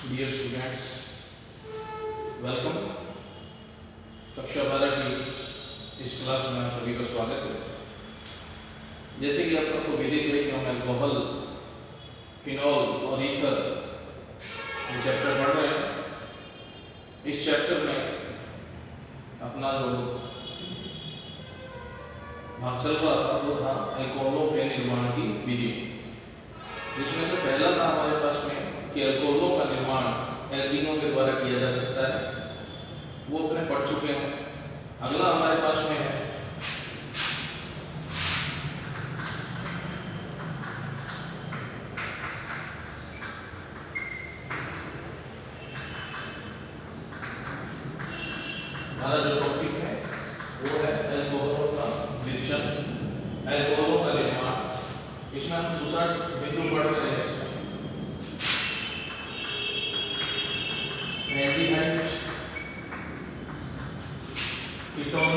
Dear students, welcome. कक्षा 12 की इस क्लास में आप सभी का स्वागत है। जैसे कि आप सबको विदित है कि हम अल्कोहल, फिनॉल और ईथर ये चैप्टर पढ़ रहे हैं। इस चैप्टर में अपना जो भाग चल रहा था वो था अल्कोहलों के निर्माण की विधि, जिसमें से पहला था हमारे पास में कि अल्कोहलों का निर्माण एल्कीनों के द्वारा किया जा सकता है, वो अपने पढ़ चुके हैं। अगला हमारे पास में है हमारा जो टॉपिक है वो है अल्कोहलों का विरचन, अल्कोहलों का निर्माण। इसमें हम दूसरा बिंदु पढ़ रहे हैं। एल्डिहाइड, कीटोन,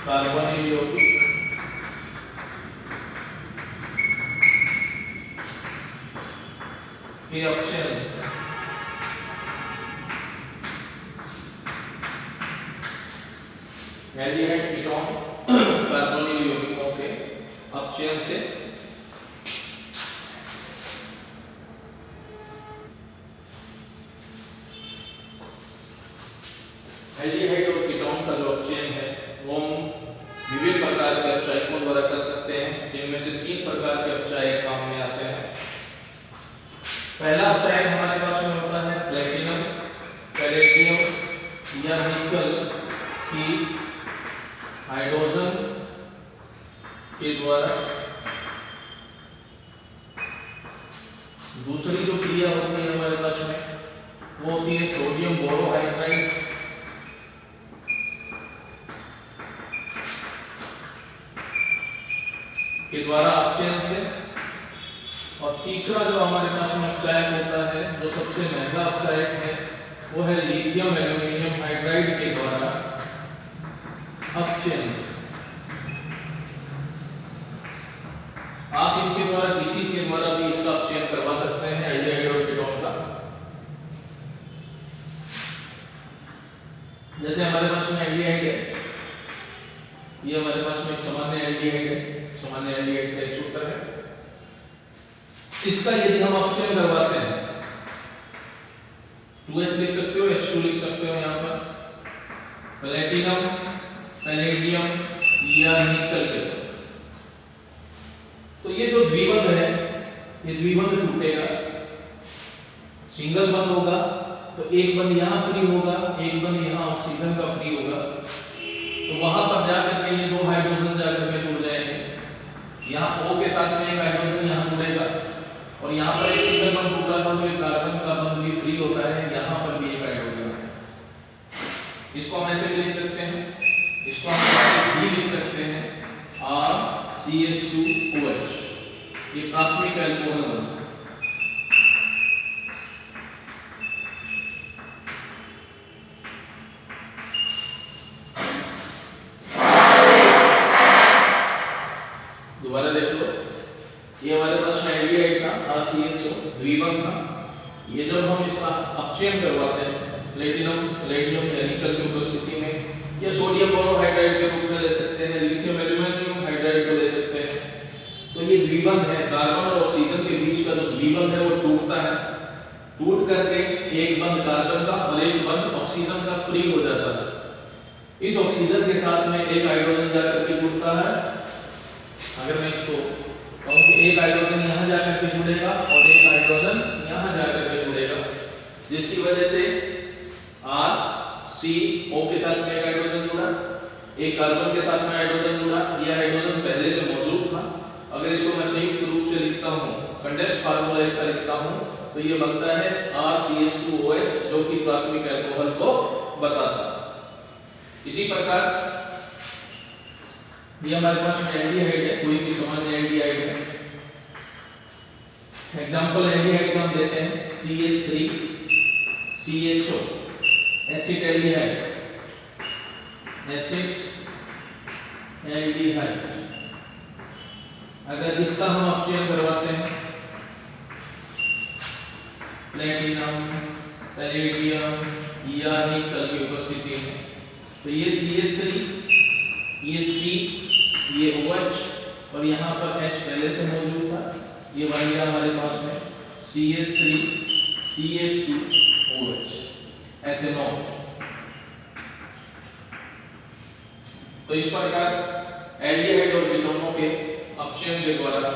कार्बोनिल यौगिक, के ऑप्शंस एल्डिहाइड, कीटोन, कार्बोनिल यौगिकों के अपचयन से एल्डिहाइड और कीटोन का जो अपचयन है वो हम विभिन्न प्रकार के अपचायकों द्वारा कर सकते हैं, जिनमें से 3 प्रकार के अपचायक काम में आते हैं। पहला अपचायक हमारे पास में होता है प्लेटिनम, पैलेडियम या निकल की हाइड्रोजन के द्वारा। दूसरी जो क्रिया होती है हमारे पास में वो होती है सोडियम बोरोहाइड्राइड के द्वारा अपचयन से। और तीसरा जो हमारे पास में अपचायक होता है, जो सबसे महंगा अपचायक है, वो है लिथियम एल्यूमिनियम हाइड्राइड के द्वारा अपचयन से। आप इनके द्वारा किसी के द्वारा भी इसका अपचयन करवा सकते हैं, एल्डिहाइड और कीटोन का। जैसे हमारे पास में एल्डिहाइड है, ये हमारे पास में एक सामान्य एल्डिहाइड है, सामान्य एल्डिहाइड का एक सूत्र है। इसका यदि हम अपचयन करवाते हैं, 2H लिख सकते हो, H2 लिख सकते हो यहाँ पर, प्लेटिनम, पैलेडियम या निकल के, तो ये जो द्विबंध है ये द्विबंध टूटेगा। सिंगल बंध होगा तो एक बंध यहाँ फ्री होगा, एक बंध यहाँ ऑक्सीजन का फ्री होगा, तो वहां पर जाकर के ये 2 हाइड्रोजन जाकर के जुड़ जाएंगे। यहाँ O के साथ में एक हाइड्रोजन यहाँ जुड़ेगा और यहाँ पर एक सिंगल बंध टूटा था तो एक कार्बन का बंध भी फ्री होता है, यहाँ पर भी एक हाइड्रोजन है। इसको हम ऐसे भी लिख सकते हैं, इसको हम भी लिख सकते हैं RCH2OH, ये प्राथमिक अल्कोहल बंध। दोबारा देख लो, ये हमारे पास में एल्डिहाइड था, RCHO द्विबंध था। ये जब हम इसका अपचयन करवाते हैं प्लेटिनम, पैलेडियम या निकल की उपस्थिति में, या सोडियम बोरोहाइड्राइड के रूप में ले सकते हैं, लिथियम एल्यूमिनियम हाइड्राइड को ले सकते हैं, तो ये द्विबंध है। कार्बन और ऑक्सीजन के बीच का जो द्विबंध है वो टूटता है, टूट करके एक बंध कार्बन का और एक बंध ऑक्सीजन का फ्री हो जाता है। इस ऑक्सीजन के साथ में एक हाइड्रोजन जाकर के जुड़ता है। अगर मैं इसको कहूं कि एक हाइड्रोजन यहाँ जाकर के जुड़ेगा और एक हाइड्रोजन यहाँ जाकर के जुड़ेगा, जिसकी वजह से RCO के साथ में एक हाइड्रोजन जुड़ा, एक कार्बन के साथ में हाइड्रोजन जुड़ा। यह हाइड्रोजन पहले से मौजूद था। अगर इसको मैं संयुक्त रूप से लिखता हूँ, कंडेंस फार्मूला इसका लिखता हूँ, तो ये बनता है RCH2OH, जो कि प्राथमिक अल्कोहल को बताता है। इसी प्रकार ये हमारे पास में एल्डिहाइड है, कोई भी सामान्य एल्डिहाइड है। एग्जांपल एल्डिहाइड का हम देते हैं CH3CHO, acid aldehyde, acid aldehyde. अगर इसका हम अपचयन करवाते हैं प्लेटिनम, पैलेडियम या निकल की उपस्थिति में, तो ये CH3, ये C, ये OH और यहाँ पर H पहले से मौजूद था, ये बन गया हमारे पास में CH3 CH2 OH एथेनॉल। तो इस प्रकार एल्डिहाइड और कीटोनों के अपचयन के द्वारा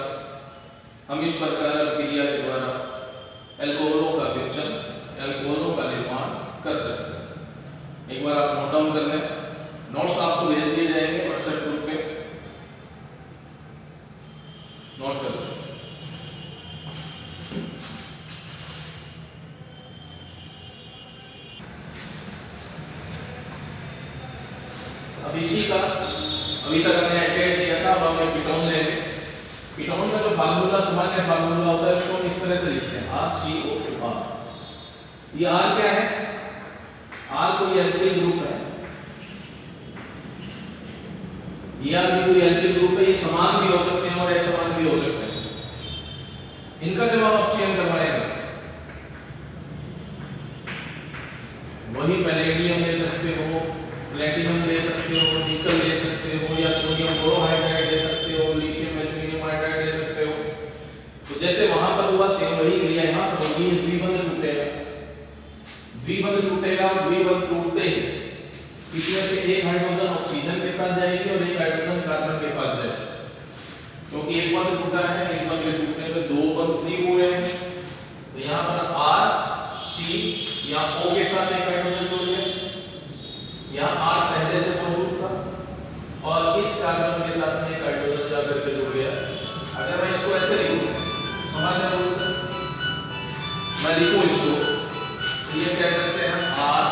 हम इस प्रकार क्रिया के द्वारा एल्कोहलों का विघटन, एल्कोहलों का निर्माण कर सकते हैं। एक बार आप नोट डाउन कर लें, नोट्स आपको भेज दिए जाएंगे व्हाट्सएप ग्रुप पे, नोट कर लें। अब इसी का अभी तक हमने एल्डिहाइड दिया था, अब हमें कीटोन लेंगे। कीटोन का जो फार्मूला सामान्य फार्मूला होता है उसको हम इस तरह से लिखते हैं HCO2R। ये R क्या है? R कोई एल्किल ग्रुप है, ये R भी कोई एल्किल ग्रुप है, ये समान भी हो सकते हैं और असमान भी हो सकते हैं। इनका जब हम अपचयन करवाएंगे वही पैलेडियम ले सकते हो, प्लेटिनम ले सकते हो, निकल ले सकते हो या सोडियम बोरोहाइड्राइड ले सकते हो, लिथियम एल्यूमिनियम हाइड्राइड ले सकते हो। तो जैसे वहां पर हुआ सेम वही क्रिया यहां पर होगी, द्विबंध टूटेगा, द्विबंध टूटेगा और द्विबंध टूटते ही इसमें से एक हाइड्रोजन ऑक्सीजन के साथ जाएगी और एक हाइड्रोजन कार्बन के पास जाएगी, क्योंकि एक बंध टूटा है, एक बंध के टूटने से दो बंध फ्री हुए हैं। तो यहां पर R C या O के साथ एक हाइड्रोजन जुड़ गया, यहाँ R पहले से मौजूद था और इस कार्बन के साथ में एक हाइड्रोजन जाकर के जुड़ गया। अगर मैं इसको ऐसे लिखूं सामान्य रूप से मैं लिखूं इसको, तो ये कह सकते हैं R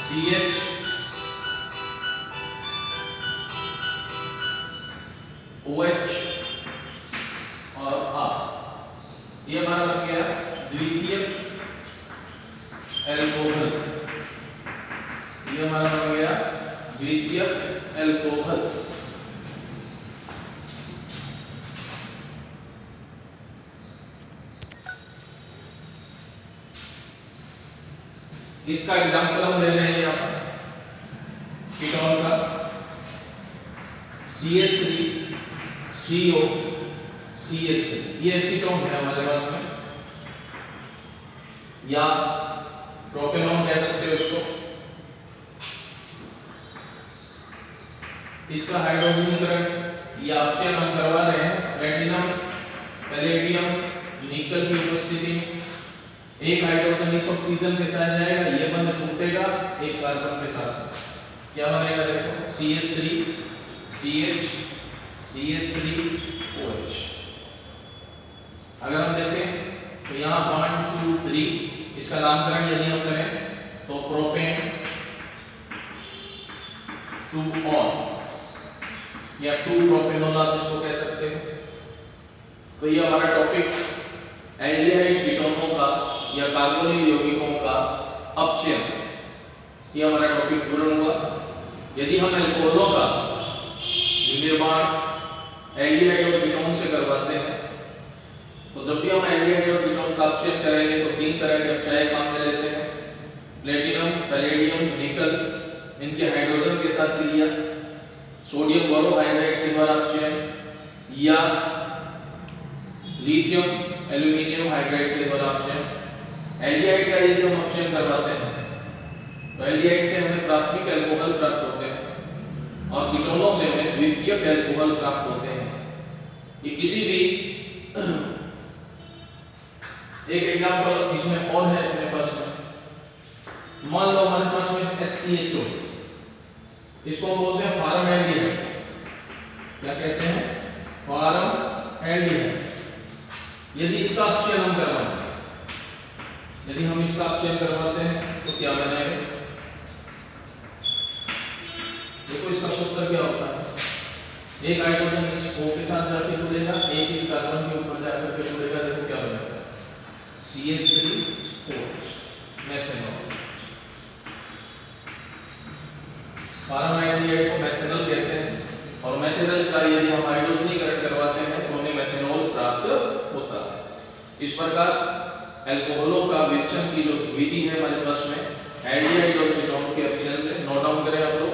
CH OH और R, ये हमारा बन गया द्वितीयक एल्कोहल, ये हमारा बन गया द्वितीयक एल्कोहल। इसका एग्जांपल हम ले रहे हैं यहाँ पर कीटोन का CH3 CO CH3, ये एसीटोन है हमारे पास में, या प्रोपेनॉन कह सकते हो इसको। इसका हाइड्रोजनीकरण या अपचयन हम करवा रहे हैं प्लेटिनम, पैलेडियम, निकल की उपस्थिति में। एक हाइड्रोजन इस ऑक्सीजन के साथ जाएगा, ये बंध टूटेगा एक कार्बन के साथ, क्या बनेगा देखो CH3 CH CH3 OH। अगर हम देखें तो यहाँ 1 2 3 इसका नामकरण यदि हम करें तो प्रोपेन 2 ऑन या 2 प्रोपेनॉल आप इसको कह सकते हैं। तो ये हमारा टॉपिक एल्डिहाइड कीटोनों का या कार्बोनिल यौगिकों का अपचयन, ये हमारा टॉपिक पूर्ण हुआ। यदि हम एल्कोहलों का निर्माण एल्डिहाइड और कीटोन से करवाते हैं तो जब भी हम एल्डिहाइड और कीटोन का अपचयन करेंगे तो 3 तरह के अपचय काम में लेते हैं, प्लेटिनम, पैलेडियम, निकल, इनके हाइड्रोजन के साथ क्रिया, सोडियम बोरोहाइड्राइड के द्वारा अपचयन या लिथियम एल्यूमिनियम हाइड्राइड के द्वारा अपचयन। एल्डिहाइड का यदि हम अपचयन करवाते हैं तो एल्डिहाइड से हमें प्राथमिक अल्कोहल प्राप्त होते हैं और कीटोनों से हमें द्वितीयक अल्कोहल प्राप्त होते हैं। ये किसी भी एक एग्जांपल इसमें और है अपने पास में, मान लो हमारे पास में HCHO, इसको हम बोलते हैं फॉर्मएल्डिहाइड। क्या कहते हैं? फॉर्मएल्डिहाइड। यदि इसका अपचयन हम करवाएं, यदि हम इसका अपचयन करवाते हैं तो क्या बनेगा? देखो इसका सूत्र क्या होता है, एक हाइड्रोजन इस O के साथ जाके जुड़ेगा, एक इस कार्बन के ऊपर जाकर के जुड़ेगा, देखो क्या बनेगा CH3OH मेथनॉल। फॉर्मएल्डिहाइड को मेथनॉल कहते हैं और मेथिनल का यदि हम हाइड्रोजनीकरण करवाते हैं तो हमें मेथनॉल प्राप्त होता है। इस प्रकार अल्कोहलों का विरचन की जो विधि है हमारे पास में एल्डिहाइड और कीटोन के ऑप्शन से नोट डाउन करें आप लोग।